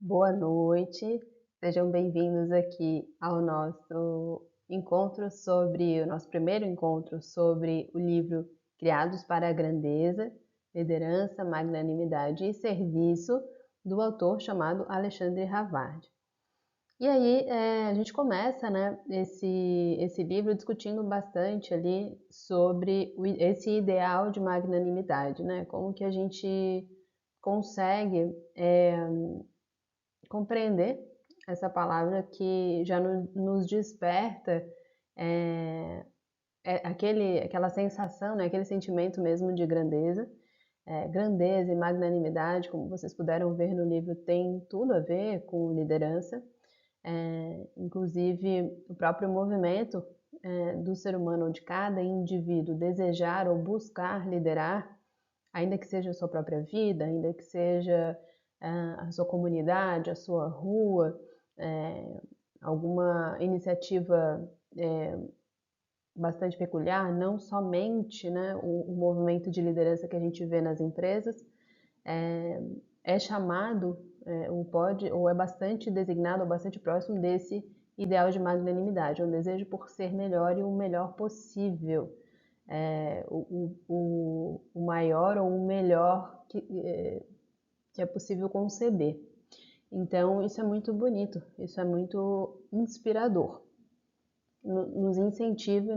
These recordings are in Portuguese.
Boa noite, sejam bem-vindos aqui ao nosso primeiro encontro sobre o livro Criados para a Grandeza, Liderança, Magnanimidade e Serviço, do autor chamado Alexandre Havard. E aí a gente começa, né, esse livro discutindo bastante ali sobre esse ideal de magnanimidade, né? Como que a gente consegue compreender essa palavra que já nos desperta aquela sensação, né, aquele sentimento mesmo de grandeza. Grandeza e magnanimidade, como vocês puderam ver no livro, tem tudo a ver com liderança. Inclusive, o próprio movimento do ser humano, de cada indivíduo desejar ou buscar liderar, ainda que seja a sua própria vida, ainda que seja a sua comunidade, a sua rua, alguma iniciativa bastante peculiar, não somente, né, o movimento de liderança que a gente vê nas empresas, é chamado, ou é bastante designado, ou bastante próximo desse ideal de magnanimidade, um desejo por ser melhor e o melhor possível, o maior ou o melhor que é possível conceber. Então, isso é muito bonito, isso é muito inspirador. Nos incentiva,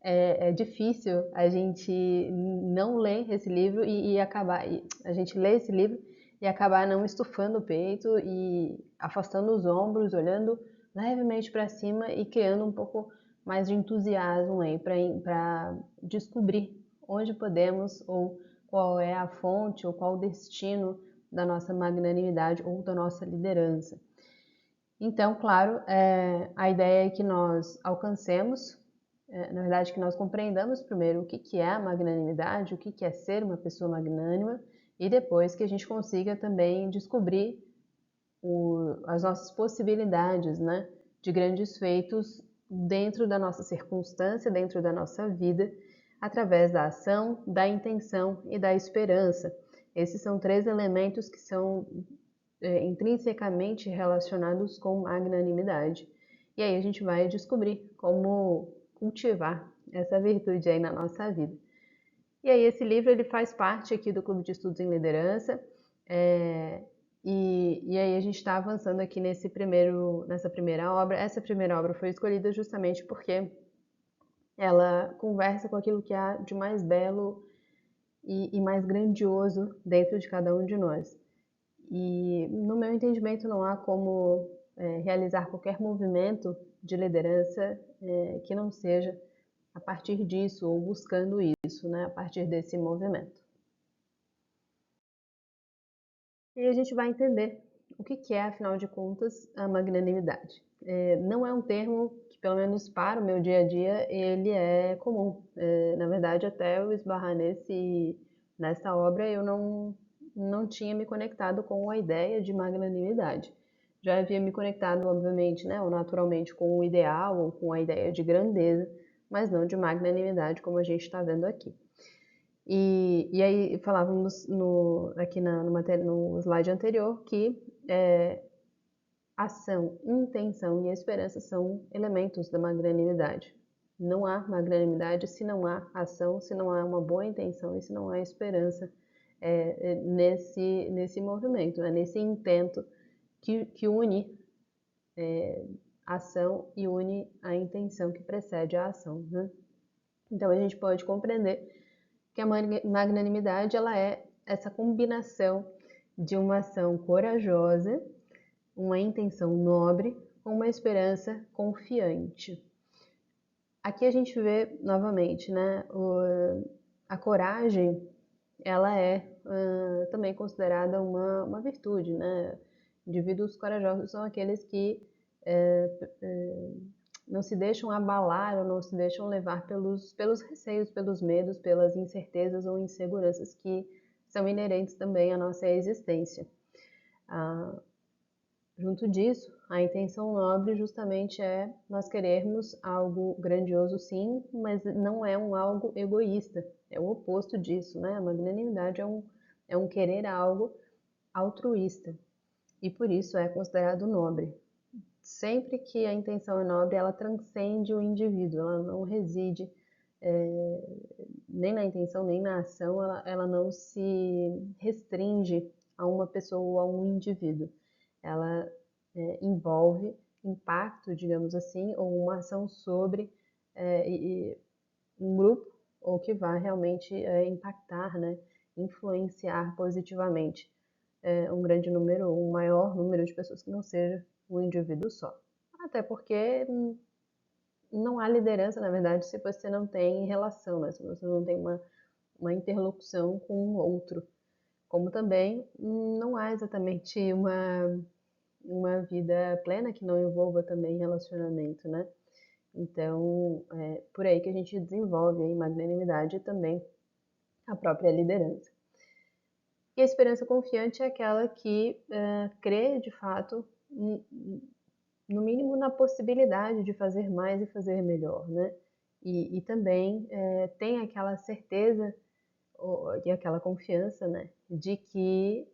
é difícil a gente não ler esse livro e acabar, a gente lê esse livro e acabar não estufando o peito e afastando os ombros, olhando levemente para cima e criando um pouco mais de entusiasmo aí para descobrir onde podemos ou qual é a fonte ou qual o destino da nossa magnanimidade ou da nossa liderança. Então, claro, a ideia é que nós alcancemos, na verdade, que nós compreendamos primeiro o que é a magnanimidade, o que é ser uma pessoa magnânima, e depois que a gente consiga também descobrir as nossas possibilidades, né, de grandes feitos dentro da nossa circunstância, dentro da nossa vida, através da ação, da intenção e da esperança. Esses são três elementos que são intrinsecamente relacionados com magnanimidade. E aí a gente vai descobrir como cultivar essa virtude aí na nossa vida. E aí esse livro ele faz parte aqui do Clube de Estudos em Liderança, e aí a gente está avançando aqui nessa primeira obra. Essa primeira obra foi escolhida justamente porque ela conversa com aquilo que há de mais belo e mais grandioso dentro de cada um de nós. E, no meu entendimento, não há como realizar qualquer movimento de liderança que não seja a partir disso, ou buscando isso, né, a partir desse movimento. E a gente vai entender o que é, afinal de contas, a magnanimidade. Não é um termo que, pelo menos para o meu dia a dia, ele é comum. Na verdade, até eu esbarrar nessa obra, eu não tinha me conectado com a ideia de magnanimidade. Já havia me conectado, obviamente, né, ou naturalmente, com o ideal ou com a ideia de grandeza, mas não de magnanimidade, como a gente está vendo aqui. E aí falávamos aqui no slide anterior que ação, intenção e esperança são elementos da magnanimidade. Não há magnanimidade se não há ação, se não há uma boa intenção e se não há esperança nesse movimento, né? Nesse intento que une a ação e une a intenção que precede a ação, né? Então a gente pode compreender que a magnanimidade ela é essa combinação de uma ação corajosa, uma intenção nobre, com uma esperança confiante. Aqui a gente vê novamente, né, a coragem, ela é também considerada uma virtude, né? Indivíduos corajosos são aqueles que não se deixam abalar ou não se deixam levar pelos receios, pelos medos, pelas incertezas ou inseguranças que são inerentes também à nossa existência. Junto disso, a intenção nobre justamente é nós querermos algo grandioso, sim, mas não é um algo egoísta, é o oposto disso, né? A magnanimidade é um querer algo altruísta. e por isso é considerado nobre. Sempre que a intenção é nobre, ela transcende o indivíduo, ela não reside nem na intenção, nem na ação, ela não se restringe a uma pessoa ou a um indivíduo. Ela envolve impacto, digamos assim, ou uma ação sobre um grupo, ou que vai realmente impactar, né, influenciar positivamente um grande número, ou um maior número de pessoas que não seja o indivíduo só. Até porque não há liderança, na verdade, se você não tem relação, né? Se você não tem uma interlocução com o outro. Como também não há exatamente uma vida plena que não envolva também relacionamento, né? Então, é por aí que a gente desenvolve a magnanimidade e também a própria liderança. E a esperança confiante é aquela que crê, de fato, no mínimo na possibilidade de fazer mais e fazer melhor, né? E também tem aquela certeza e aquela confiança, né, de que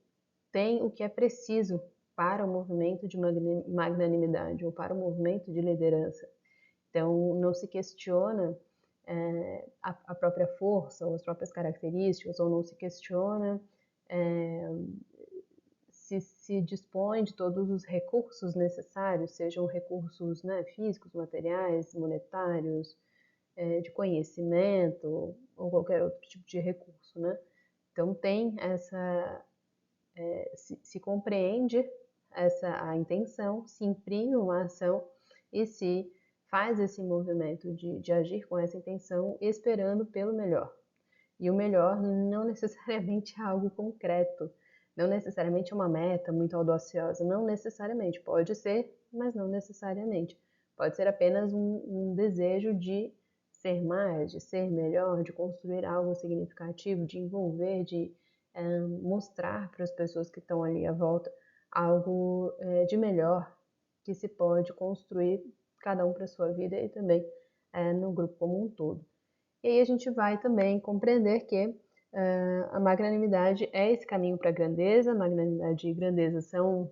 tem o que é preciso para o movimento de magnanimidade ou para o movimento de liderança. Então, não se questiona a própria força ou as próprias características, ou não se questiona se dispõe de todos os recursos necessários, sejam recursos, né, físicos, materiais, monetários, de conhecimento ou qualquer outro tipo de recurso, né? Então tem essa, se compreende a intenção, se imprime uma ação e se faz esse movimento de agir com essa intenção, esperando pelo melhor. E o melhor não necessariamente é algo concreto, não necessariamente é uma meta muito audaciosa, não necessariamente. Pode ser, mas não necessariamente. Pode ser apenas um desejo de ser mais, de ser melhor, de construir algo significativo, de envolver, de mostrar para as pessoas que estão ali à volta algo de melhor que se pode construir, cada um para a sua vida e também no grupo como um todo. E aí a gente vai também compreender que a magnanimidade é esse caminho para a grandeza. Magnanimidade e grandeza são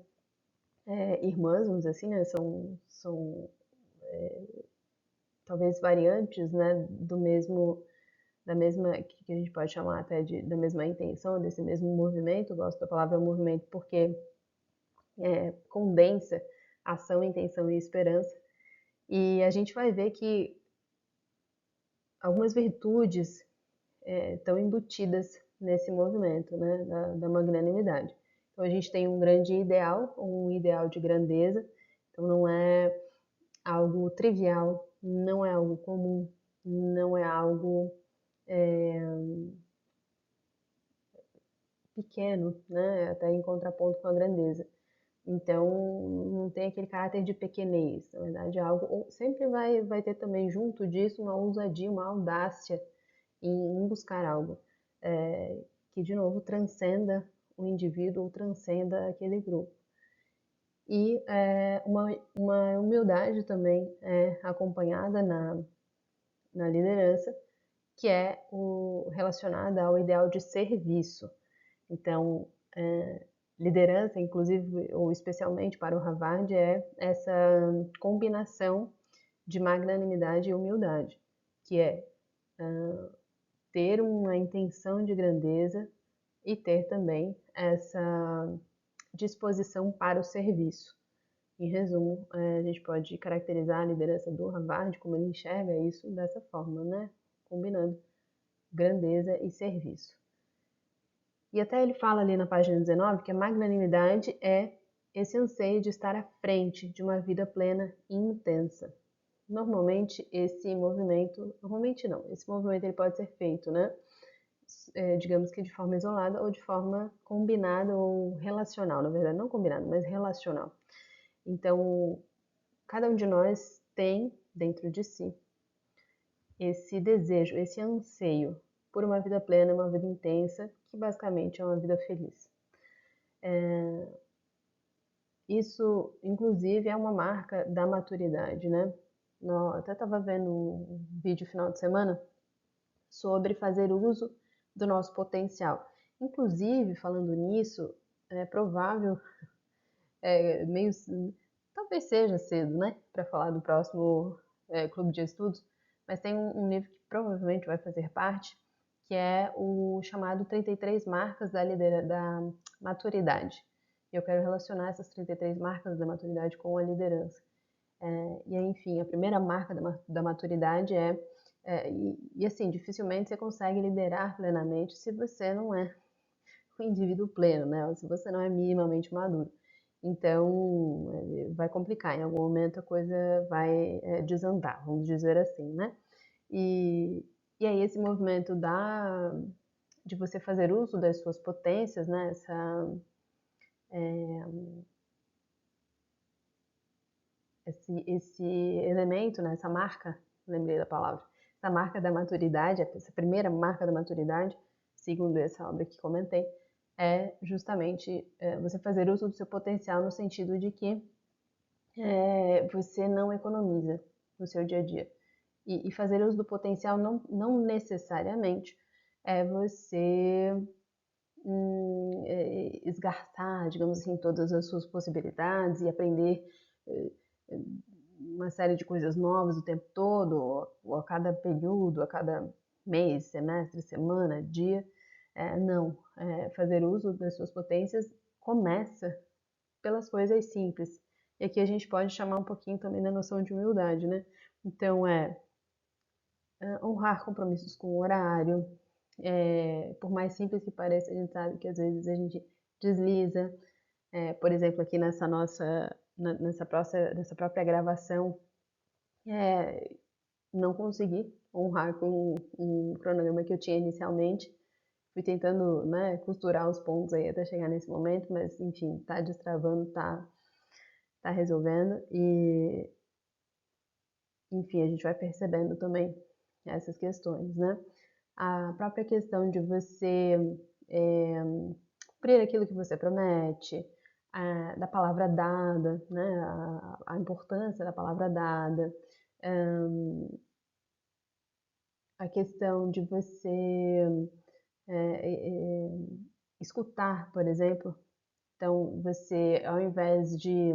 irmãs, vamos dizer assim, né? São talvez variantes, né, da mesma, que a gente pode chamar até da mesma intenção, desse mesmo movimento. Eu gosto da palavra movimento porque condensa ação, intenção e esperança. E a gente vai ver que algumas virtudes estão embutidas nesse movimento, né, da magnanimidade. Então a gente tem um grande ideal, um ideal de grandeza, então não é algo trivial, não é algo comum, não é algo pequeno, né, até em contraponto com a grandeza. Então não tem aquele caráter de pequenez, na verdade é algo, sempre vai ter também junto disso uma ousadia, uma audácia em buscar algo que, de novo, transcenda o indivíduo ou transcenda aquele grupo. E uma humildade também acompanhada na liderança, que é relacionada ao ideal de serviço. Então, liderança, inclusive, ou especialmente para o Harvard, é essa combinação de magnanimidade e humildade, que é ter uma intenção de grandeza e ter também essa disposição para o serviço. Em resumo, a gente pode caracterizar a liderança do Harvard como ele enxerga isso dessa forma, né? Combinando grandeza e serviço. E até ele fala ali na página 19 que a magnanimidade é esse anseio de estar à frente de uma vida plena e intensa. Normalmente esse movimento ele pode ser feito, né? Digamos que de forma isolada ou de forma combinada ou relacional, na verdade, não combinada, mas relacional. Então, cada um de nós tem dentro de si esse desejo, esse anseio por uma vida plena, uma vida intensa, que basicamente é uma vida feliz. Isso, inclusive, é uma marca da maturidade, né? Eu até estava vendo um vídeo final de semana sobre fazer uso do nosso potencial. Inclusive, falando nisso, é provável meio, talvez seja cedo, né, para falar do próximo clube de estudos, mas tem um livro que provavelmente vai fazer parte, que é o chamado 33 Marcas da Maturidade. Eu quero relacionar essas 33 marcas da maturidade com a liderança. E aí, enfim, a primeira marca da maturidade e assim, dificilmente você consegue liderar plenamente se você não é um indivíduo pleno, né? Ou se você não é minimamente maduro. Então, vai complicar, em algum momento a coisa vai desandar, vamos dizer assim, né? E, e aí esse movimento de você fazer uso das suas potências, né? Esse elemento, né? Essa marca, lembrei da palavra, essa marca da maturidade, essa primeira marca da maturidade, segundo essa obra que comentei, é justamente você fazer uso do seu potencial no sentido de que você não economiza no seu dia a dia. E fazer uso do potencial não necessariamente é você esgarçar, digamos assim, todas as suas possibilidades e aprender eh, uma série de coisas novas o tempo todo, ou a cada período, a cada mês, semestre, semana, dia. Não. Fazer uso das suas potências começa pelas coisas simples. E aqui a gente pode chamar um pouquinho também da noção de humildade, né? Então, honrar compromissos com o horário. Por mais simples que pareça, a gente sabe que às vezes a gente desliza. Por exemplo, aqui nessa própria gravação, não consegui honrar com um cronograma que eu tinha inicialmente. Fui tentando, né, costurar os pontos aí até chegar nesse momento, mas enfim, tá destravando, tá resolvendo e enfim, a gente vai percebendo também essas questões, né? A própria questão de você é, cumprir aquilo que você promete, da palavra dada, né? A importância da palavra dada, a questão de você escutar, por exemplo. Então, você, ao invés de,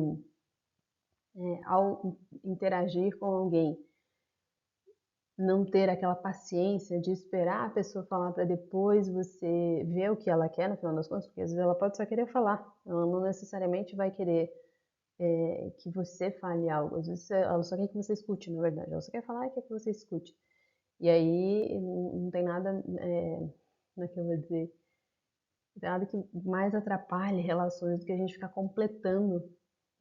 ao interagir com alguém, não ter aquela paciência de esperar a pessoa falar para depois você ver o que ela quer no final das contas, porque às vezes ela pode só querer falar, ela não necessariamente vai querer que você fale algo, às vezes ela só quer que você escute, na verdade, ela só quer falar e quer que você escute. E aí não tem nada, como é que eu vou dizer, não tem nada que mais atrapalhe relações do que a gente ficar completando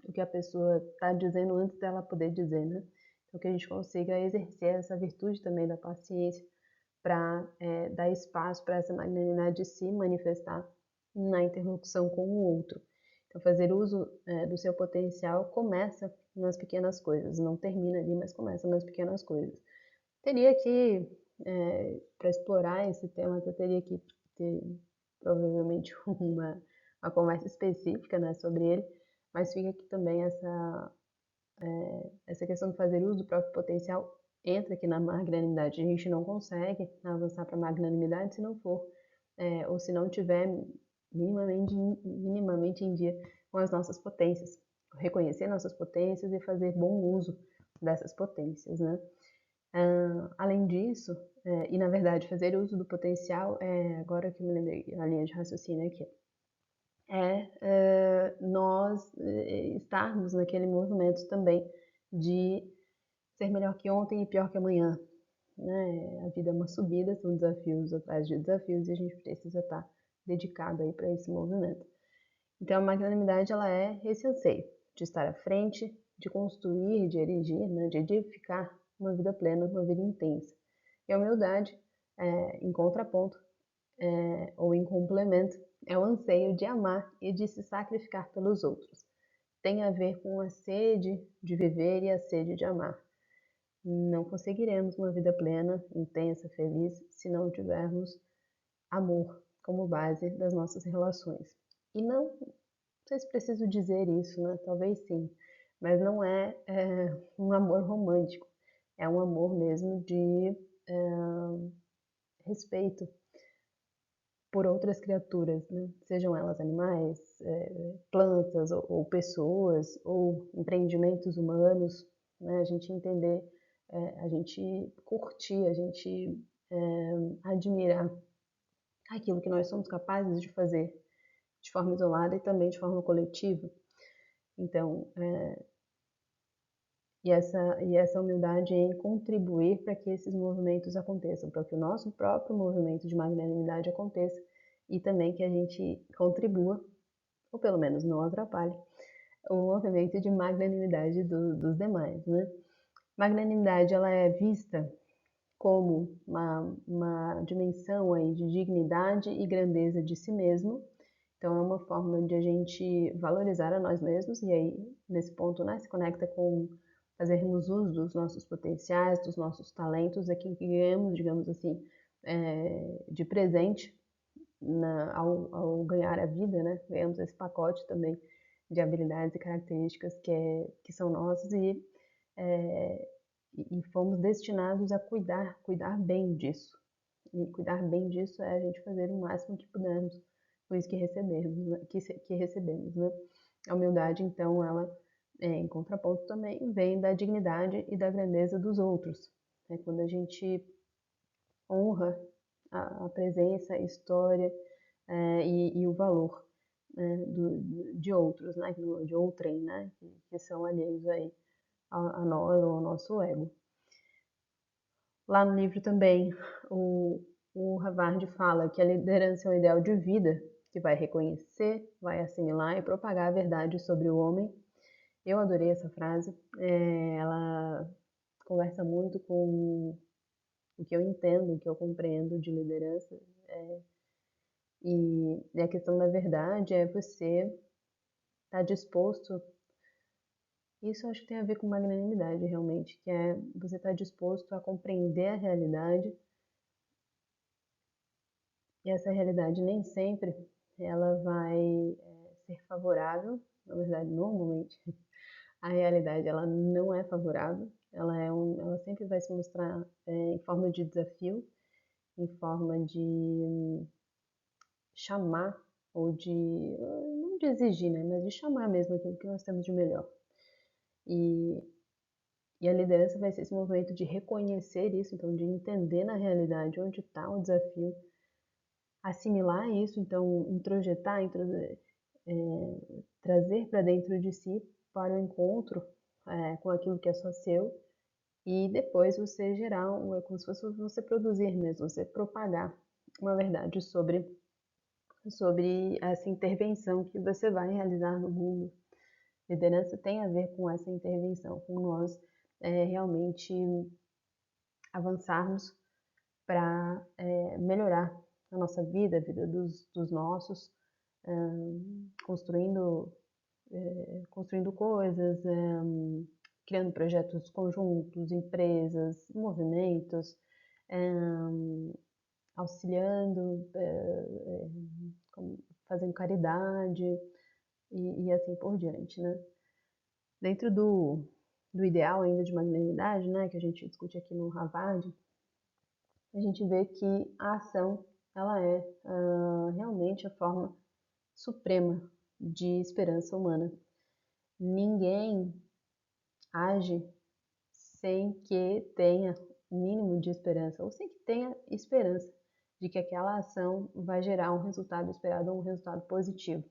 o que a pessoa está dizendo antes dela poder dizer, né? Então que a gente consiga exercer essa virtude também da paciência para dar espaço para essa magnanimidade se manifestar na interlocução com o outro. Então, fazer uso do seu potencial começa nas pequenas coisas, não termina ali, mas começa nas pequenas coisas. Teria que, para explorar esse tema, eu teria que ter provavelmente uma conversa específica, né, sobre ele, mas fica aqui também essa questão de fazer uso do próprio potencial entra aqui na magnanimidade. A gente não consegue avançar para a magnanimidade se não for, ou se não tiver minimamente em dia com as nossas potências. Reconhecer nossas potências e fazer bom uso dessas potências, né? Além disso, e na verdade fazer uso do potencial, agora que eu me lembrei a linha de raciocínio aqui, nós estarmos naquele movimento também de ser melhor que ontem e pior que amanhã. Né? A vida é uma subida, são desafios atrás de desafios e a gente precisa estar dedicado aí para esse movimento. Então a magnanimidade ela é esse anseio de estar à frente, de construir, de erigir, né? De edificar uma vida plena, uma vida intensa. E a humildade, em contraponto, ou em complemento, é o anseio de amar e de se sacrificar pelos outros. Tem a ver com a sede de viver e a sede de amar. Não conseguiremos uma vida plena, intensa, feliz, se não tivermos amor como base das nossas relações. E não sei se preciso dizer isso, né? Talvez sim, mas não é um amor romântico, é um amor mesmo de respeito, por outras criaturas, né? Sejam elas animais, plantas ou pessoas, ou empreendimentos humanos, né? A gente entender, a gente curtir, a gente admirar aquilo que nós somos capazes de fazer de forma isolada e também de forma coletiva. Então, e essa humildade em contribuir para que esses movimentos aconteçam, para que o nosso próprio movimento de magnanimidade aconteça e também que a gente contribua, ou pelo menos não atrapalhe, o movimento de magnanimidade dos demais, né? Magnanimidade, ela é vista como uma dimensão aí de dignidade e grandeza de si mesmo. Então, é uma forma de a gente valorizar a nós mesmos, e aí, nesse ponto, né, se conecta com fazermos uso dos nossos potenciais, dos nossos talentos, aquilo que ganhamos, digamos assim, de presente ao ganhar a vida, né? Ganhamos esse pacote também de habilidades e características que são nossos e fomos destinados a cuidar bem disso. E cuidar bem disso é a gente fazer o máximo que pudermos com isso que recebemos, né? que recebemos, né? A humildade, então, ela, em contraponto também, vem da dignidade e da grandeza dos outros. É quando a gente honra a presença, a história e o valor, né, de outros, né, de outrem, né, que são alheios aí a nós ou ao nosso ego. Lá no livro também, o Havard fala que a liderança é um ideal de vida que vai reconhecer, vai assimilar e propagar a verdade sobre o homem. Eu adorei essa frase. Ela conversa muito com o que eu entendo, o que eu compreendo de liderança. E a questão da verdade é você estar disposto. Isso acho que tem a ver com magnanimidade, realmente, que é você estar disposto a compreender a realidade. E essa realidade nem sempre ela vai ser favorável. Na verdade, normalmente, a realidade ela não é favorável. Ela sempre vai se mostrar em forma de desafio, em forma de chamar ou não de exigir, né, mas de chamar mesmo aquilo que nós temos de melhor. E, e a liderança vai ser esse movimento de reconhecer isso, então de entender na realidade onde está o desafio, assimilar isso, então introjetar, trazer para dentro de si para o encontro com aquilo que é só seu e depois você gerar, é como se fosse você produzir mesmo, você propagar uma verdade sobre essa intervenção que você vai realizar no mundo. Liderança tem a ver com essa intervenção, com nós realmente avançarmos para melhorar a nossa vida, a vida dos nossos, construindo coisas, criando projetos conjuntos, empresas, movimentos, auxiliando, fazendo caridade e assim por diante, né? Dentro do ideal ainda de magnanimidade, né, que a gente discute aqui no Harvard, a gente vê que a ação ela é realmente a forma suprema de esperança humana. Ninguém age sem que tenha o mínimo de esperança, ou sem que tenha esperança de que aquela ação vai gerar um resultado esperado, um resultado positivo.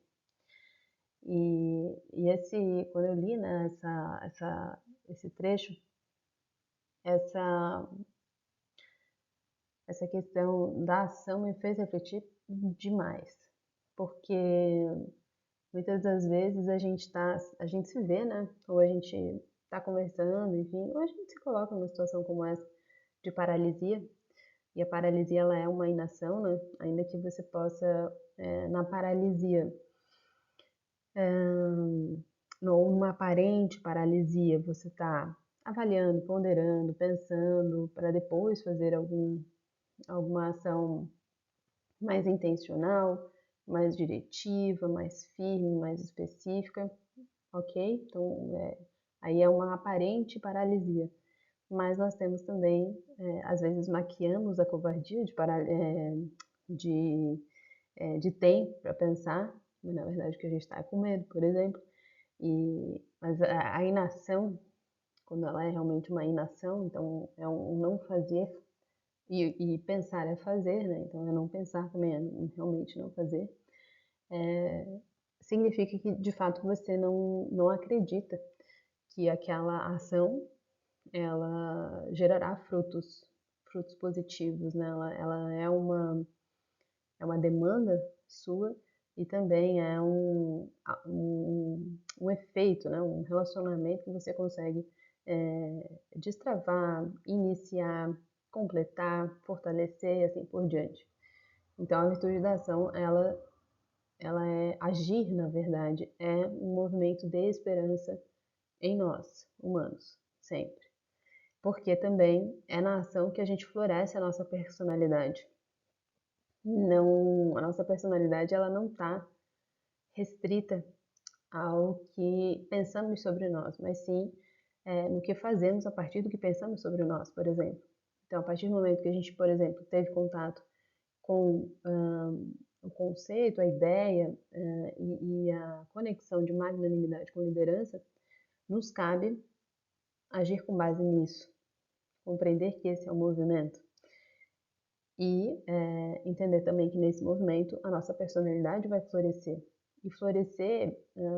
Quando eu li, né, esse trecho, essa questão da ação me fez refletir demais, porque muitas das vezes a gente se vê, né, ou a gente está conversando, enfim, ou a gente se coloca numa situação como essa de paralisia, e a paralisia ela é uma inação, né, ainda que você possa, na paralisia, numa aparente paralisia, você está avaliando, ponderando, pensando, para depois fazer alguma ação mais intencional, mais diretiva, mais firme, mais específica, ok? Então, aí é uma aparente paralisia. Mas nós temos também, às vezes maquiamos a covardia de de tempo para pensar, mas na verdade que a gente está com medo, por exemplo. Mas a inação, quando ela é realmente uma inação, então é um não fazer, e pensar é fazer, né? Então é não pensar também, é realmente não fazer. Significa que de fato você não acredita que aquela ação ela gerará frutos positivos, né? Ela é uma demanda sua e também é um efeito, né? Um relacionamento que você consegue destravar, iniciar, completar, fortalecer e assim por diante. Então a virtude da ação, ela é agir, na verdade, é um movimento de esperança em nós, humanos, sempre. Porque também é na ação que a gente floresce a nossa personalidade. Não, a nossa personalidade ela não está restrita ao que pensamos sobre nós, mas sim no que fazemos a partir do que pensamos sobre nós, por exemplo. Então, a partir do momento que a gente, por exemplo, teve contato com o conceito, a ideia e a conexão de magnanimidade com liderança, nos cabe agir com base nisso, compreender que esse é o movimento e entender também que nesse movimento a nossa personalidade vai florescer. E florescer,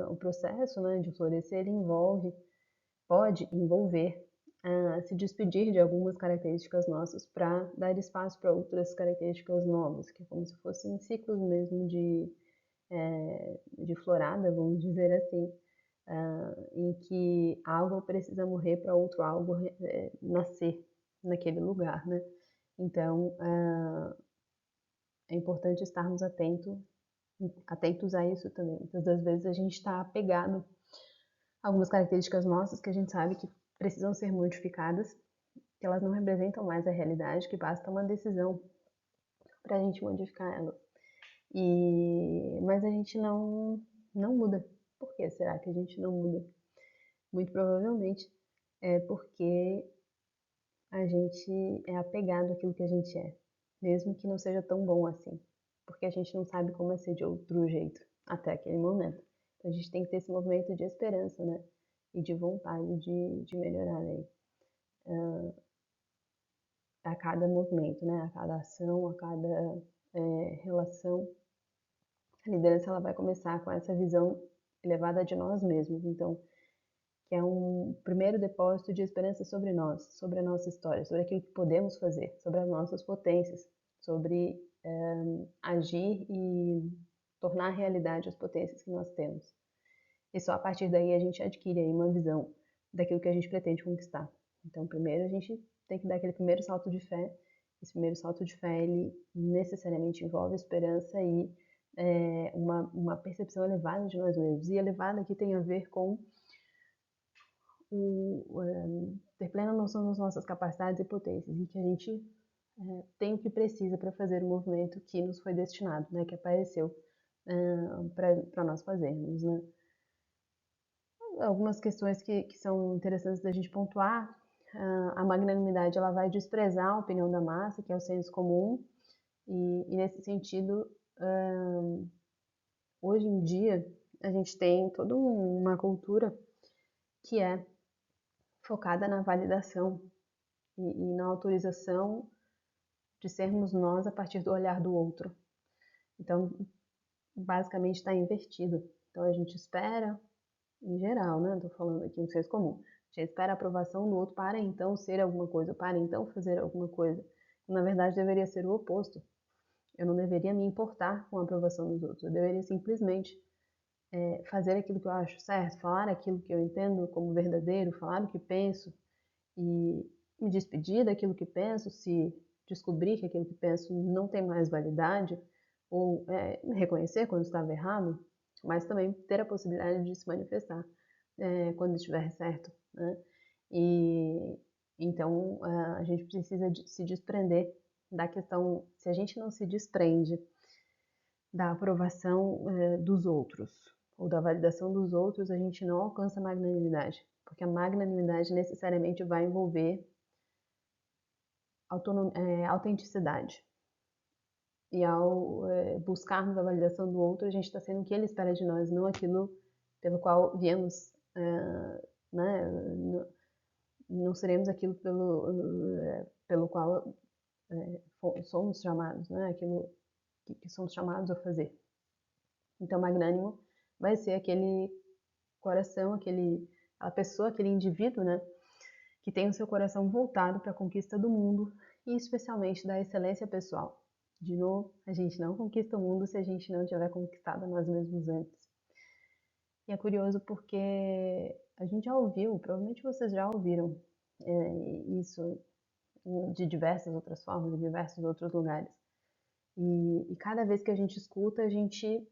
o processo, né, de florescer, ele pode envolver se despedir de algumas características nossas para dar espaço para outras características novas, que é como se fossem ciclos mesmo de florada, vamos dizer assim, em que algo precisa morrer para outro algo nascer naquele lugar, né? Então, é importante estarmos atentos a isso também. Muitas das vezes a gente está apegado a algumas características nossas que a gente sabe que precisam ser modificadas, que elas não representam mais a realidade, que basta uma decisão para a gente modificar elas. Mas a gente não muda. Por que será que a gente não muda? Muito provavelmente é porque a gente é apegado àquilo que a gente é, mesmo que não seja tão bom assim, porque a gente não sabe como é ser de outro jeito até aquele momento. Então a gente tem que ter esse movimento de esperança, né? E de vontade de melhorar aí. A cada movimento, né? A cada ação, a cada relação. A liderança ela vai começar com essa visão elevada de nós mesmos. Então, que é um primeiro depósito de esperança sobre nós, sobre a nossa história, sobre aquilo que podemos fazer, sobre as nossas potências, sobre agir e tornar realidade as potências que nós temos. E só a partir daí a gente adquire aí uma visão daquilo que a gente pretende conquistar. Então, primeiro a gente tem que dar aquele primeiro salto de fé. Esse primeiro salto de fé, ele necessariamente envolve esperança e uma percepção elevada de nós mesmos. E elevada aqui tem a ver com ter plena noção das nossas capacidades e potências e que a gente tem o que precisa para fazer o movimento que nos foi destinado, né, que apareceu para nós fazermos, né. Algumas questões que são interessantes da gente pontuar, a magnanimidade ela vai desprezar a opinião da massa, que é o senso comum, e nesse sentido, hoje em dia, a gente tem toda uma cultura que é focada na validação e na autorização de sermos nós a partir do olhar do outro. Então, basicamente está invertido. Então, a gente espera, em geral, né? Estou falando aqui um senso comum. A gente espera a aprovação do outro para então ser alguma coisa, para então fazer alguma coisa. Na verdade, deveria ser o oposto. Eu não deveria me importar com a aprovação dos outros. Eu deveria simplesmente fazer aquilo que eu acho certo, falar aquilo que eu entendo como verdadeiro, falar o que penso e me despedir daquilo que penso, se descobrir que aquilo que penso não tem mais validade, ou reconhecer quando estava errado, mas também ter a possibilidade de se manifestar quando estiver certo, né? E então a gente precisa se desprender da questão, se a gente não se desprende da aprovação dos outros ou da validação dos outros, a gente não alcança a magnanimidade, porque a magnanimidade necessariamente vai envolver autenticidade. e ao buscarmos a validação do outro, a gente está sendo o que ele espera de nós, não aquilo pelo qual viemos, né? Não seremos aquilo pelo qual somos chamados, né? Aquilo que somos chamados a fazer. Então, magnânimo vai ser aquele coração, aquela pessoa, aquele indivíduo, né? Que tem o seu coração voltado para a conquista do mundo e especialmente da excelência pessoal. De novo, a gente não conquista o mundo se a gente não tiver conquistado nós mesmos antes. E é curioso porque a gente já ouviu, provavelmente vocês já ouviram isso de diversas outras formas, de diversos outros lugares. E cada vez que a gente escuta, a gente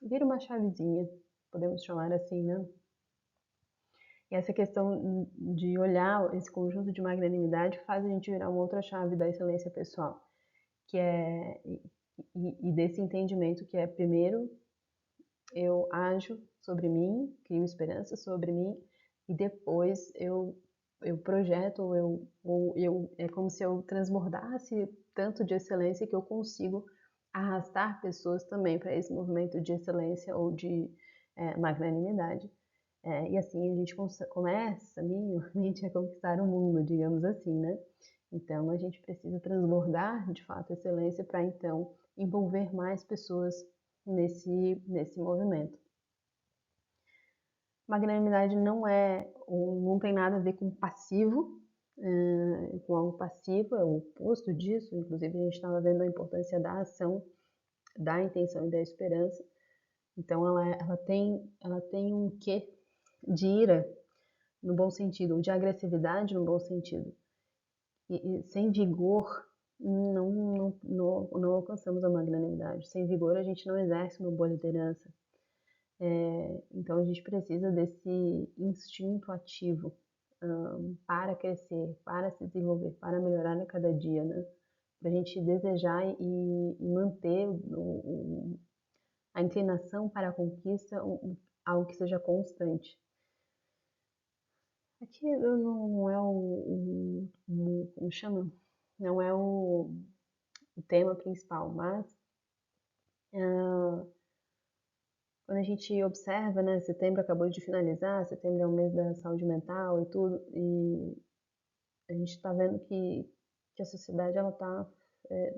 vira uma chavezinha, podemos chamar assim, né? E essa questão de olhar esse conjunto de magnanimidade faz a gente virar uma outra chave da excelência pessoal, que é e desse entendimento que é, primeiro, eu ajo sobre mim, crio esperança sobre mim, e depois eu projeto, é como se eu transbordasse tanto de excelência que eu consigo arrastar pessoas também para esse movimento de excelência ou de magnanimidade. E assim a gente começa minimamente a conquistar o mundo, digamos assim, né? Então a gente precisa transbordar de fato a excelência para então envolver mais pessoas nesse movimento. Magnanimidade não tem nada a ver com passivo, com algo passivo, é o oposto disso. Inclusive a gente estava vendo a importância da ação, da intenção e da esperança. Então ela tem um quê de ira no bom sentido, ou de agressividade no bom sentido. E sem vigor não alcançamos a magnanimidade. Sem vigor a gente não exerce uma boa liderança. Então a gente precisa desse instinto ativo para crescer, para se desenvolver, para melhorar a cada dia, né? Para a gente desejar e manter a inclinação para a conquista, algo que seja constante. Aqui não é como chama? Não é o tema principal, mas quando a gente observa, né, setembro acabou de finalizar, setembro é o mês da saúde mental e tudo, e a gente está vendo que a sociedade ela está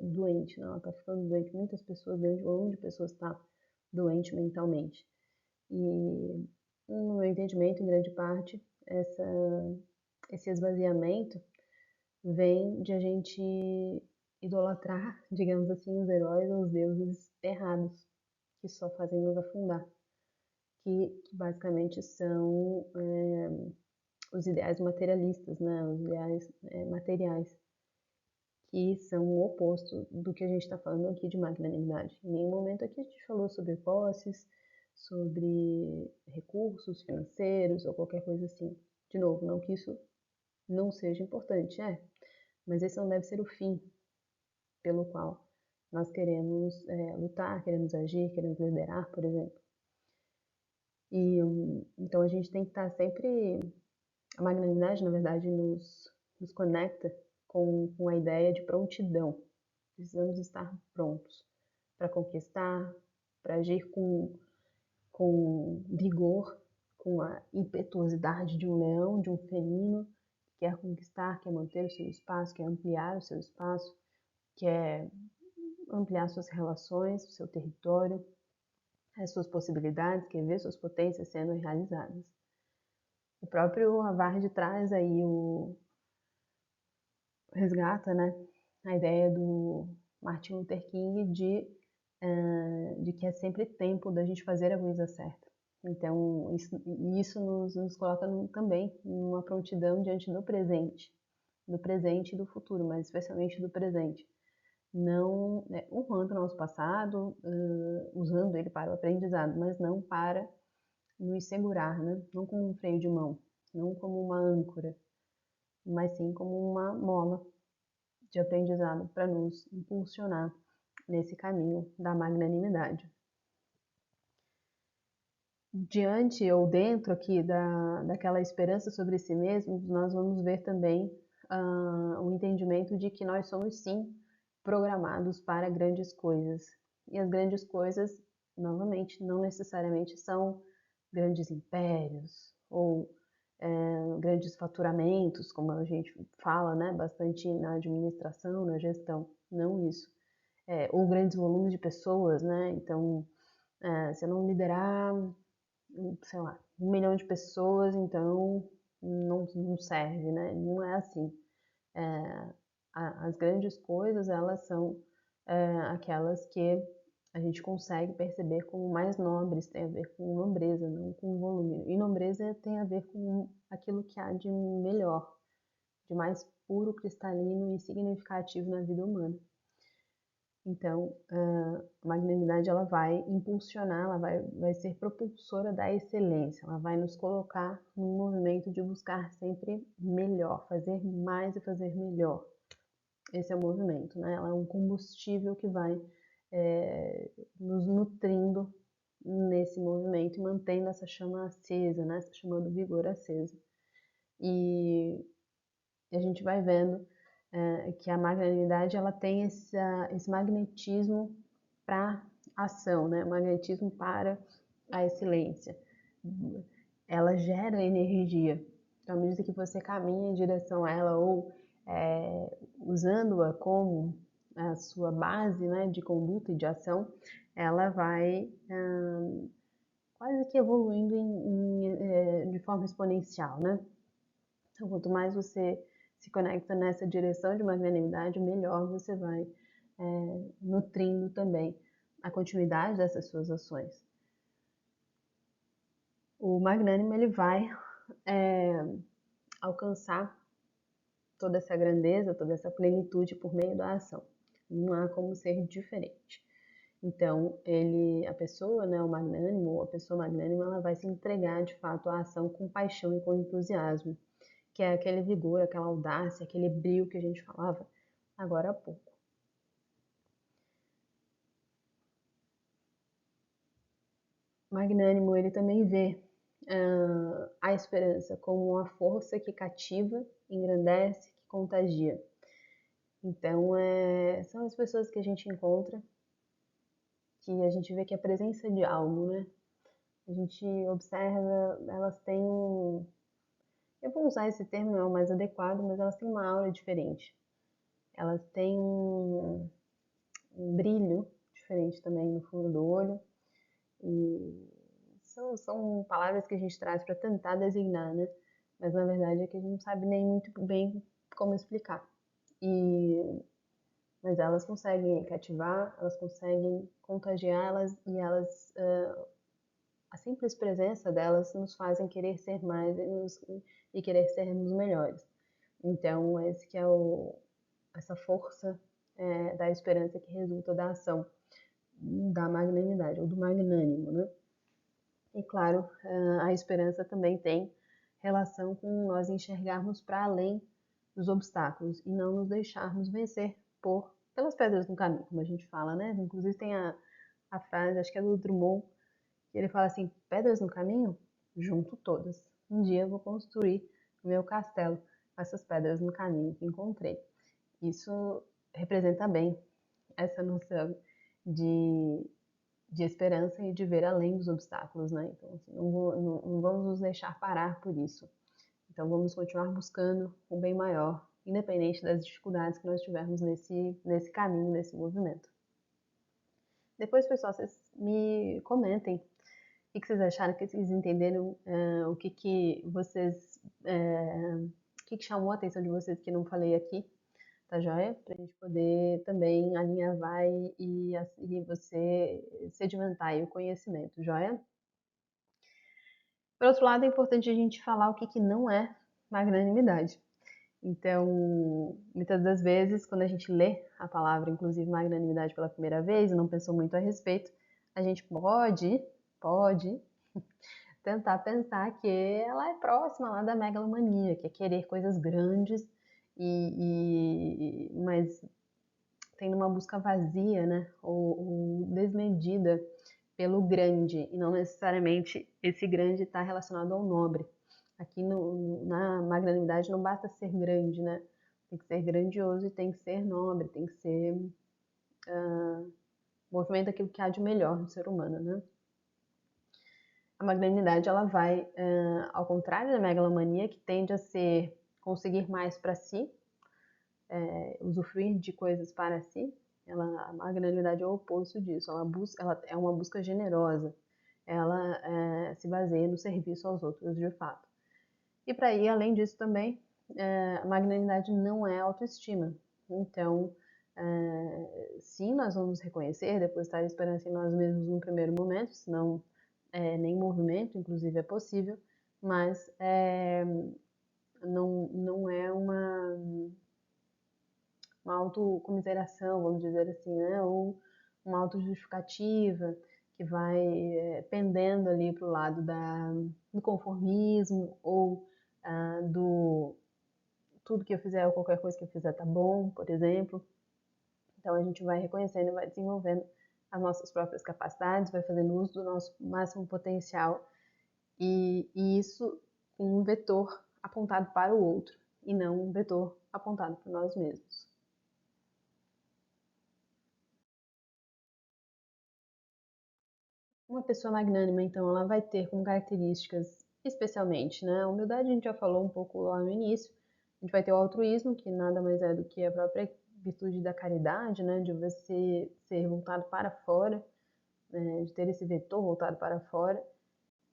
doente, né? Ela está ficando doente. Muitas pessoas, grande volume de pessoas está doente mentalmente. E no meu entendimento, em grande parte, esse esvaziamento vem de a gente idolatrar, digamos assim, os heróis ou os deuses errados, que só fazem nos afundar, que basicamente são os ideais materialistas, né? Os ideais materiais, que são o oposto do que a gente está falando aqui de magnanimidade. Em nenhum momento aqui a gente falou sobre posses, sobre recursos financeiros ou qualquer coisa assim. De novo, não que isso não seja importante, mas esse não deve ser o fim pelo qual nós queremos lutar, queremos agir, queremos liderar, por exemplo. E então a gente tem que estar sempre. A magnanimidade, na verdade, nos conecta com a ideia de prontidão. Precisamos estar prontos para conquistar, para agir com vigor, com a impetuosidade de um leão, de um felino, que quer conquistar, quer manter o seu espaço, quer ampliar o seu espaço, quer ampliar suas relações, o seu território, as suas possibilidades, quer ver suas potências sendo realizadas. O próprio Havard traz aí resgata, né, a ideia do Martin Luther King de que é sempre tempo da gente fazer a coisa certa. Então, isso nos coloca também numa prontidão diante do presente e do futuro, mas especialmente do presente. Não honrando o nosso passado, usando ele para o aprendizado, mas não para nos segurar, né? Não como um freio de mão, não como uma âncora, mas sim como uma mola de aprendizado para nos impulsionar nesse caminho da magnanimidade. Diante ou dentro aqui daquela esperança sobre si mesmos, nós vamos ver também o entendimento de que nós somos sim programados para grandes coisas. E as grandes coisas, novamente, não necessariamente são grandes impérios ou grandes faturamentos, como a gente fala, né, bastante na administração, na gestão. Não isso. Ou grandes volumes de pessoas, né? Então, se eu não liderar, sei lá, 1 milhão de pessoas, então não serve, né? Não é assim. As grandes coisas, elas são aquelas que a gente consegue perceber como mais nobres, tem a ver com nobreza, não com volume. E nobreza tem a ver com aquilo que há de melhor, de mais puro, cristalino e significativo na vida humana. Então, a magnanimidade ela vai impulsionar, ela vai ser propulsora da excelência, ela vai nos colocar num movimento de buscar sempre melhor, fazer mais e fazer melhor. Esse é o movimento, né? Ela é um combustível que vai nos nutrindo nesse movimento e mantendo essa chama acesa, né? Essa chama do vigor acesa. E a gente vai vendo que a magnanimidade ela tem esse magnetismo para ação, né? O magnetismo para a excelência. Ela gera energia. Então, à medida que você caminha em direção a ela ou usando-a como a sua base, né, de conduta e de ação, ela vai quase que evoluindo de forma exponencial, né? Então, quanto mais você se conecta nessa direção de magnanimidade, melhor você vai nutrindo também a continuidade dessas suas ações. O magnânimo ele vai alcançar toda essa grandeza, toda essa plenitude por meio da ação. Não há como ser diferente. Então, a pessoa, né, o magnânimo, a pessoa magnânima, ela vai se entregar de fato à ação com paixão e com entusiasmo, que é aquele vigor, aquela audácia, aquele brio que a gente falava agora há pouco. Magnânimo, ele também vê a esperança como uma força que cativa, engrandece, que contagia. Então, são as pessoas que a gente encontra, que a gente vê que a presença de algo, né? A gente observa, elas têm eu vou usar esse termo, não é o mais adequado, mas elas têm uma aura diferente. Elas têm um brilho diferente também no fundo do olho. E são palavras que a gente traz para tentar designar, né? Mas na verdade é que a gente não sabe nem muito bem como explicar. Mas elas conseguem cativar, elas conseguem contagiar, a simples presença delas nos fazem querer ser mais e querer sermos melhores. Então, esse que é essa força da esperança que resulta da ação da magnanimidade, ou do magnânimo, né? E claro, a esperança também tem relação com nós enxergarmos para além dos obstáculos e não nos deixarmos vencer pelas pedras no caminho, como a gente fala, né? Inclusive tem a frase, acho que é do Drummond, que ele fala assim: pedras no caminho? Junto todas. Um dia eu vou construir o meu castelo com essas pedras no caminho que encontrei. Isso representa bem essa noção de esperança e de ver além dos obstáculos, né? Então, assim, não vamos nos deixar parar por isso. Então, vamos continuar buscando um bem maior, independente das dificuldades que nós tivermos nesse caminho, nesse movimento. Depois, pessoal, vocês me comentem o que vocês acharam, o que vocês entenderam, o que vocês, o que chamou a atenção de vocês que não falei aqui, tá joia? Pra gente poder também alinhavar e você sedimentar aí o conhecimento, joia? Por outro lado, é importante a gente falar o que não é magnanimidade. Então, muitas das vezes, quando a gente lê a palavra, inclusive magnanimidade pela primeira vez, e não pensou muito a respeito, a gente pode tentar pensar que ela é próxima lá da megalomania, que é querer coisas grandes, mas tendo uma busca vazia, né, ou desmedida pelo grande, e não necessariamente esse grande está relacionado ao nobre. Aqui na magnanimidade não basta ser grande, né? tem que ser grandioso e tem que ser nobre, tem que ser movimento daquilo que há de melhor no ser humano, né? A magnanimidade, ela vai, ao contrário da megalomania, que tende a ser conseguir mais para si, usufruir de coisas para si. A magnanimidade é o oposto disso, ela é uma busca generosa, ela se baseia no serviço aos outros de fato. E para ir além disso também, a magnanimidade não é autoestima. Então, sim, nós vamos reconhecer, depositar esperança em nós mesmos no primeiro momento, senão nem movimento, inclusive, é possível, mas não é uma autocomiseração, vamos dizer assim, né? Ou uma autojustificativa que vai pendendo ali para o lado do conformismo ou do tudo que eu fizer ou qualquer coisa que eu fizer tá bom, por exemplo. Então a gente vai reconhecendo e vai desenvolvendo as nossas próprias capacidades, vai fazendo uso do nosso máximo potencial e isso com um vetor apontado para o outro e não um vetor apontado para nós mesmos. Uma pessoa magnânima, então, ela vai ter como características, especialmente, né? A humildade a gente já falou um pouco lá no início. A gente vai ter o altruísmo, que nada mais é do que a própria virtude da caridade, né? De você ser voltado para fora, né? De ter esse vetor voltado para fora.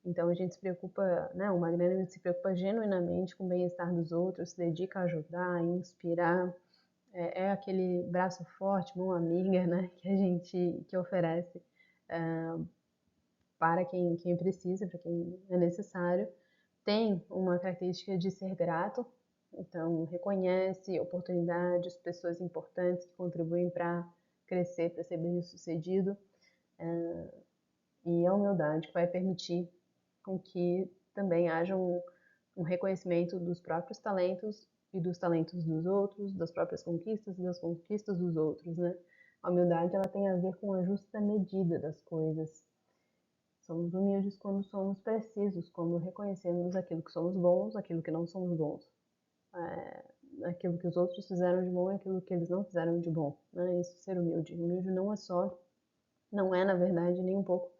Então a gente se preocupa, né? O magnânimo se preocupa genuinamente com o bem-estar dos outros, se dedica a ajudar, a inspirar. É aquele braço forte, mão amiga, né? Que oferece para quem precisa, para quem é necessário. Tem uma característica de ser grato, então reconhece oportunidades, pessoas importantes que contribuem para crescer, para ser bem-sucedido, e a humildade que vai permitir com que também haja um reconhecimento dos próprios talentos e dos talentos dos outros, das próprias conquistas e das conquistas dos outros, né? A humildade, ela tem a ver com a justa medida das coisas. Somos humildes quando somos precisos, quando reconhecemos aquilo que somos bons, aquilo que não somos bons. Aquilo que os outros fizeram de bom e aquilo que eles não fizeram de bom. Né? Isso, ser humilde. Humilde não é, na verdade, nem um pouco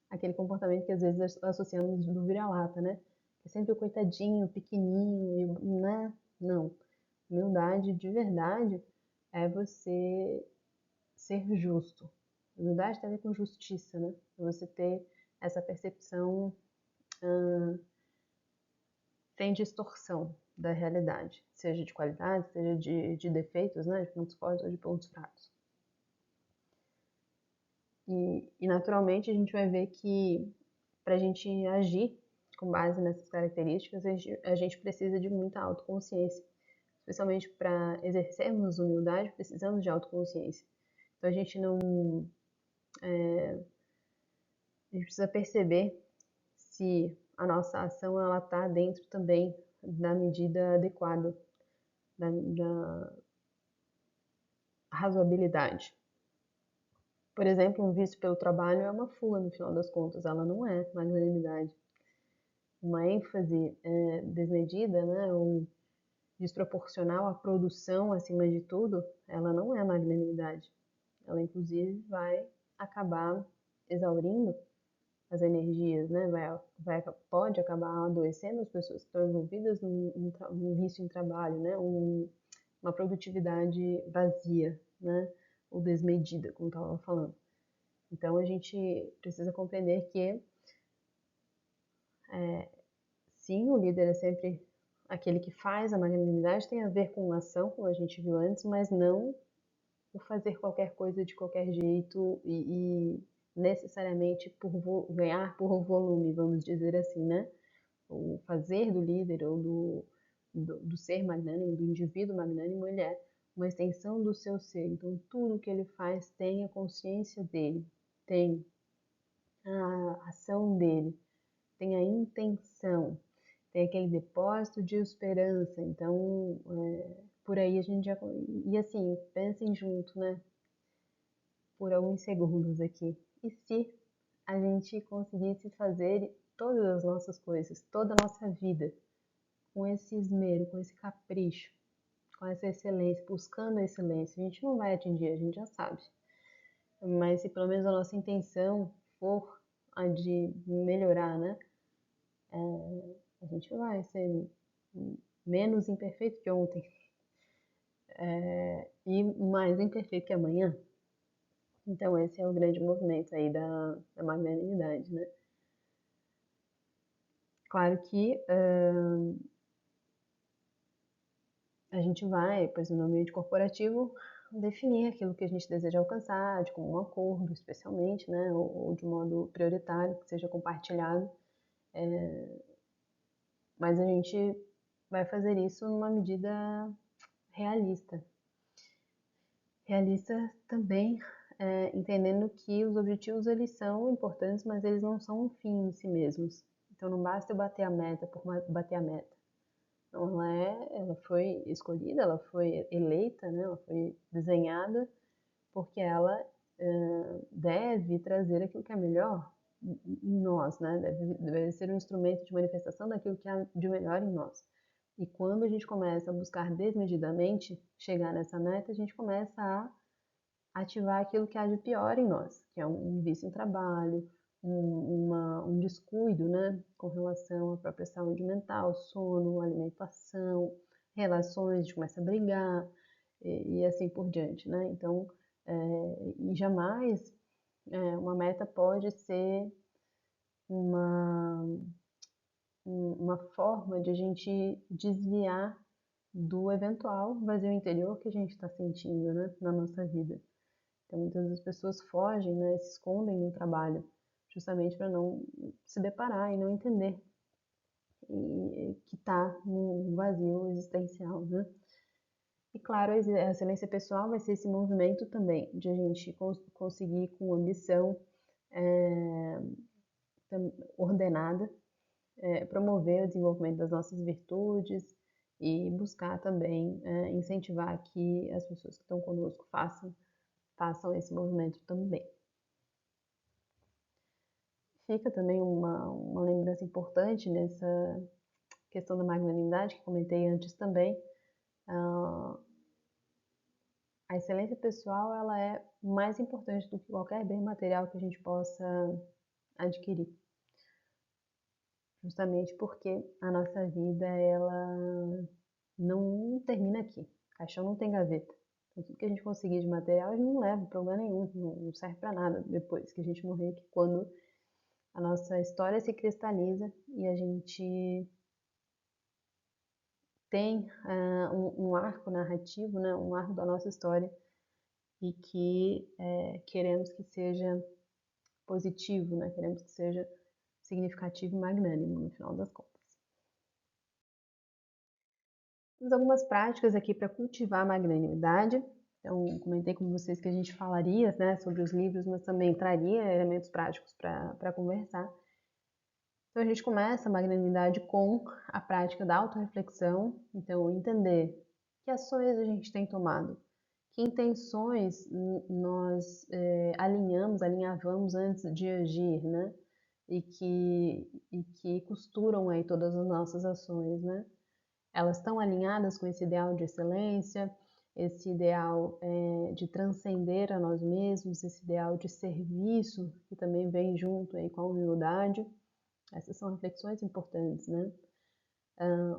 aquele comportamento que às vezes associamos do vira-lata, né? É sempre o coitadinho, pequenininho, né? Não. Humildade de verdade é você ser justo. Humildade tem a ver com justiça, né? Você ter essa percepção sem distorção da realidade, seja de qualidade, seja de defeitos, né? De pontos fortes ou de pontos fracos. E naturalmente a gente vai ver que para a gente agir com base nessas características, a gente precisa de muita autoconsciência. Especialmente para exercermos humildade, precisamos de autoconsciência. Então a gente não. A gente precisa perceber se a nossa ação ela está dentro também da medida adequada, da razoabilidade. Por exemplo, um vício pelo trabalho é uma fuga no final das contas, ela não é magnanimidade. Uma ênfase desmedida, né, ou desproporcional à produção acima de tudo, ela não é magnanimidade. Ela inclusive vai acabar exaurindo as energias, né? Pode acabar adoecendo as pessoas que estão envolvidas num vício em trabalho, né? Uma produtividade vazia, né? Ou desmedida, como estava falando. Então a gente precisa compreender que sim, o líder é sempre aquele que faz, a magnanimidade tem a ver com ação, como a gente viu antes, mas não o fazer qualquer coisa de qualquer jeito e necessariamente ganhar por volume, vamos dizer assim, né? O fazer do líder ou do ser magnânimo, do indivíduo magnânimo, ele é uma extensão do seu ser. Então, tudo que ele faz tem a consciência dele, tem a ação dele, tem a intenção, tem aquele depósito de esperança. Então, por aí a gente já. E assim, pensem junto, né? Por alguns segundos aqui. E se a gente conseguisse fazer todas as nossas coisas, toda a nossa vida, com esse esmero, com esse capricho, com com essa excelência, buscando a excelência, a gente não vai atingir, a gente já sabe. Mas se pelo menos a nossa intenção for a de melhorar, né? A gente vai ser menos imperfeito que ontem e mais imperfeito que amanhã. Então esse é o grande movimento aí da magnanimidade, né? Claro que a gente vai, por exemplo, no ambiente corporativo, definir aquilo que a gente deseja alcançar, de comum acordo, especialmente, né? Ou de modo prioritário, que seja compartilhado. Mas a gente vai fazer isso numa medida realista. Realista também, entendendo que os objetivos eles são importantes, mas eles não são um fim em si mesmos. Então não basta eu bater a meta por bater a meta. Então ela foi escolhida, ela foi eleita, né? Ela foi desenhada porque ela deve trazer aquilo que é melhor em nós, né? Deve ser um instrumento de manifestação daquilo que há de melhor em nós. E quando a gente começa a buscar desmedidamente chegar nessa meta, a gente começa a ativar aquilo que há de pior em nós, que é um vício em trabalho, um descuido, né, com relação à própria saúde mental, sono, alimentação, relações, a gente começa a brigar e assim por diante, né? Então, e jamais uma meta pode ser uma, uma forma de a gente desviar do eventual vazio interior que a gente está sentindo, né, na nossa vida. Então, muitas das pessoas fogem, né, se escondem no trabalho, justamente para não se deparar e não entender que está num vazio existencial, né? E claro, a excelência pessoal vai ser esse movimento também de a gente conseguir com ambição é, ordenada promover o desenvolvimento das nossas virtudes e buscar também incentivar que as pessoas que estão conosco façam esse movimento também. Fica também uma lembrança importante nessa questão da magnanimidade, que comentei antes também. A excelência pessoal ela é mais importante do que qualquer bem material que a gente possa adquirir. Justamente porque a nossa vida ela não termina aqui. Caixão não tem gaveta. Então, tudo que a gente conseguir de material, a gente não leva para lugar nenhum, não serve para nada depois que a gente morrer, que quando a nossa história se cristaliza e a gente tem um arco narrativo, né, um arco da nossa história e que queremos que seja positivo, né, queremos que seja significativo e magnânimo no final das contas. Temos algumas práticas aqui para cultivar a magnanimidade. Então, comentei com vocês que a gente falaria, né, sobre os livros, mas também traria elementos práticos para conversar. Então, a gente começa a magnanimidade com a prática da autorreflexão. Então, entender que ações a gente tem tomado, que intenções nós alinhavamos antes de agir, né? E que costuram aí todas as nossas ações, né? Elas estão alinhadas com esse ideal de excelência, esse ideal de transcender a nós mesmos, esse ideal de serviço que também vem junto aí com a humildade. Essas são reflexões importantes, né?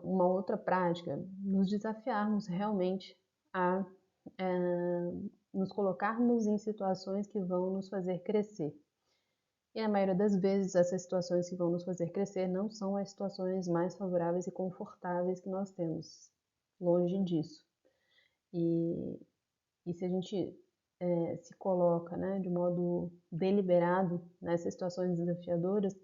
Uma outra prática, nos desafiarmos realmente a nos colocarmos em situações que vão nos fazer crescer. E na maioria das vezes, essas situações que vão nos fazer crescer não são as situações mais favoráveis e confortáveis que nós temos. Longe disso. E se a gente se coloca, né, de modo deliberado nessas situações desafiadoras,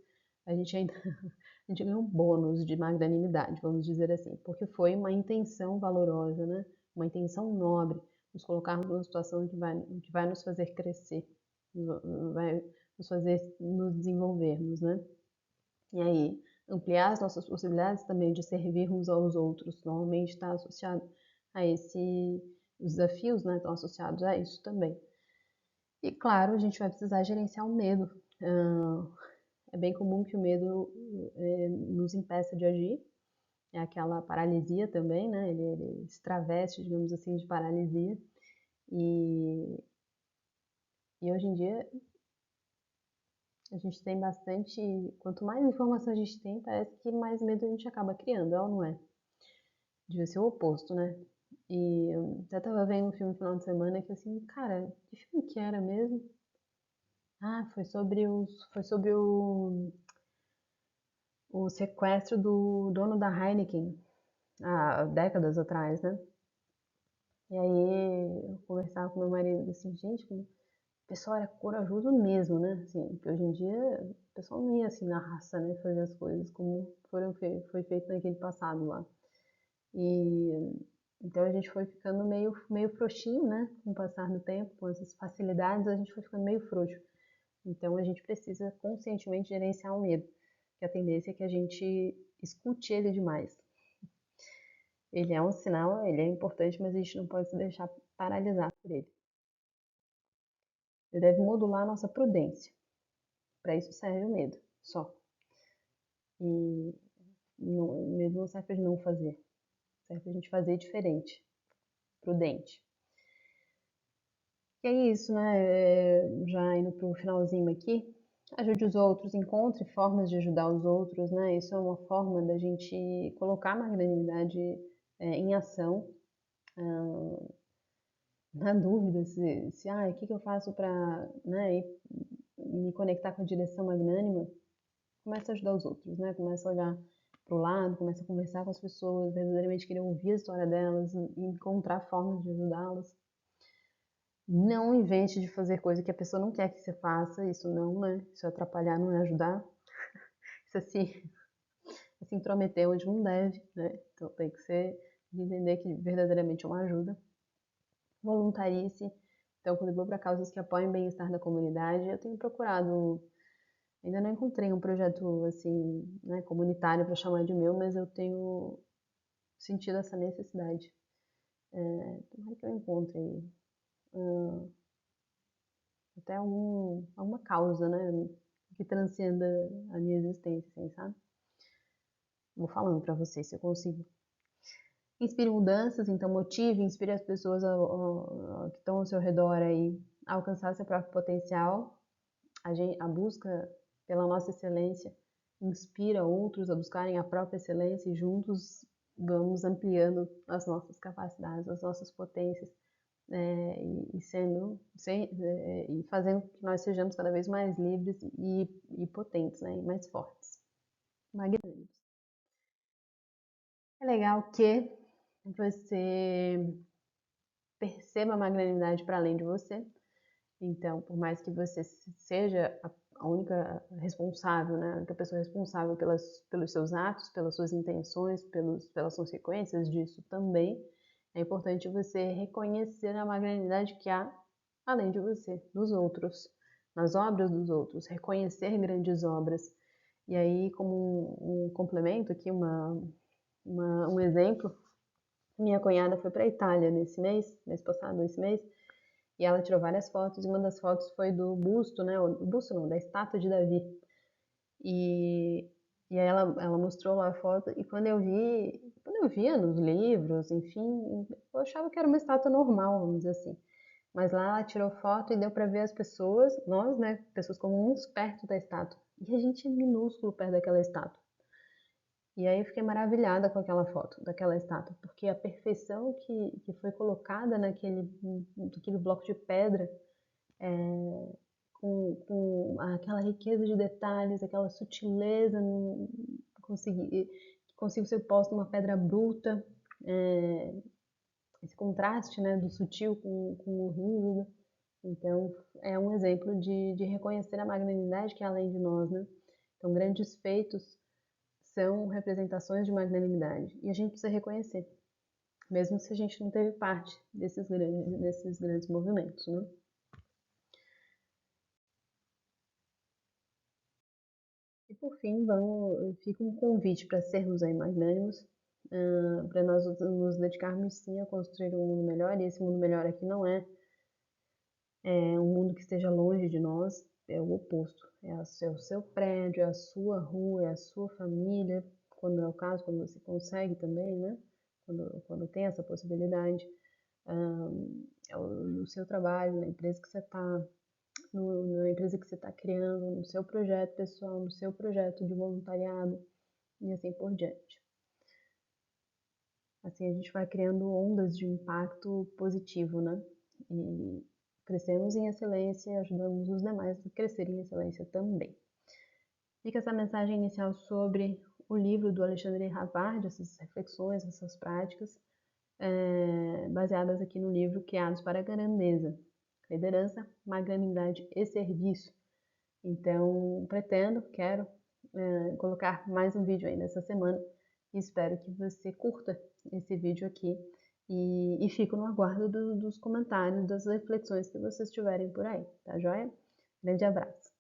a gente ainda a gente ganha um bônus de magnanimidade, vamos dizer assim, porque foi uma intenção valorosa, né, uma intenção nobre, nos colocarmos numa situação que vai nos fazer crescer, vai nos fazer nos desenvolvermos, né? E aí, ampliar as nossas possibilidades também de servirmos aos outros, normalmente está associado a os desafios, né, estão associados a isso também. E claro, a gente vai precisar gerenciar o medo. É bem comum que o medo nos impeça de agir, é aquela paralisia também, né? Ele se traveste, digamos assim, de paralisia. E hoje em dia a gente tem bastante. Quanto mais informação a gente tem, parece que mais medo a gente acaba criando, é ou não é? Devia ser o oposto, né? E eu até tava vendo um filme no final de semana que assim, cara, que filme que era mesmo? Ah, foi sobre o sequestro do dono da Heineken, há décadas atrás, né? E aí eu conversava com meu marido assim, gente, como o pessoal era corajoso mesmo, né? Assim, porque hoje em dia o pessoal não ia assim na raça, né? Fazer as coisas como foi feito naquele passado lá. E então a gente foi ficando meio frouxinho, né? Com o passar do tempo, com essas facilidades, a gente foi ficando meio frouxo. Então a gente precisa conscientemente gerenciar o medo, que a tendência é que a gente escute ele demais. Ele é um sinal, ele é importante, mas a gente não pode se deixar paralisar por ele. Ele deve modular a nossa prudência. Para isso serve o medo, só. E o medo não serve para não fazer, serve para a gente fazer diferente, prudente. E é isso, né? Já indo para o finalzinho aqui, ajude os outros, encontre formas de ajudar os outros, né? Isso é uma forma da gente colocar a magnanimidade em ação, na dúvida o que eu faço para, né, me conectar com a direção magnânima, começa a ajudar os outros, né? Começa a olhar para o lado, começa a conversar com as pessoas, verdadeiramente querer ouvir a história delas e encontrar formas de ajudá-las. Não invente de fazer coisa que a pessoa não quer que você faça, isso não, né? Isso é atrapalhar, não é ajudar. Isso é se intrometer onde não deve, né? Então tem que ser, de entender que verdadeiramente é uma ajuda. Voluntarie-se. Então, contribua para causas que apoiem o bem-estar da comunidade. Eu tenho procurado, ainda não encontrei um projeto assim, né, comunitário para chamar de meu, mas eu tenho sentido essa necessidade. Tomara que eu encontre aí. Até alguma causa, né, que transcenda a minha existência, assim, sabe? Vou falando pra vocês se eu consigo. Inspire mudanças, então motive, inspire as pessoas que estão ao seu redor aí a alcançar seu próprio potencial. A busca pela nossa excelência inspira outros a buscarem a própria excelência e juntos vamos ampliando as nossas capacidades, as nossas potências, e fazendo com que nós sejamos cada vez mais livres e potentes, né, e mais fortes, magnânimos. É legal que você perceba a magnanimidade para além de você. Então, por mais que você seja a única responsável, né, a única pessoa responsável pelos seus atos, pelas suas intenções, pelas consequências disso também, é importante você reconhecer a magnanimidade que há além de você, dos outros, nas obras dos outros, reconhecer grandes obras. E aí, como um complemento aqui, um exemplo, minha cunhada foi para a Itália mês passado, esse mês, e ela tirou várias fotos, e uma das fotos foi do busto, né? O busto não, da estátua de Davi. E, e aí ela mostrou lá a foto, e quando eu via nos livros, enfim, eu achava que era uma estátua normal, vamos dizer assim. Mas lá ela tirou foto e deu para ver as pessoas, nós, né, pessoas comuns, perto da estátua. E a gente é minúsculo perto daquela estátua. E aí eu fiquei maravilhada com aquela foto, daquela estátua, porque a perfeição que foi colocada naquele bloco de pedra, com aquela riqueza de detalhes, aquela sutileza, que consigo ser posto numa pedra bruta, esse contraste, né, do sutil com o rígido. Então, é um exemplo de reconhecer a magnanimidade que é além de nós, né? Então, grandes feitos são representações de magnanimidade e a gente precisa reconhecer, mesmo se a gente não teve parte desses grandes movimentos, né? E por fim, fica um convite para sermos aí magnânimos, para nós nos dedicarmos sim a construir um mundo melhor, e esse mundo melhor aqui não é um mundo que esteja longe de nós, é o oposto. É o seu prédio, é a sua rua, é a sua família, quando é o caso, quando você consegue também, né? Quando tem essa possibilidade, no seu trabalho, na empresa que você está, na empresa que você está criando, no seu projeto pessoal, no seu projeto de voluntariado e assim por diante. Assim a gente vai criando ondas de impacto positivo, né? E crescemos em excelência e ajudamos os demais a crescer em excelência também. Fica essa mensagem inicial sobre o livro do Alexandre Havard, essas reflexões, essas práticas, baseadas aqui no livro Criados para a Grandeza, Liderança, Magnanimidade e Serviço. Então, quero colocar mais um vídeo aí nessa semana e espero que você curta esse vídeo aqui e fico no aguardo dos comentários, das reflexões que vocês tiverem por aí, tá joia? Grande abraço!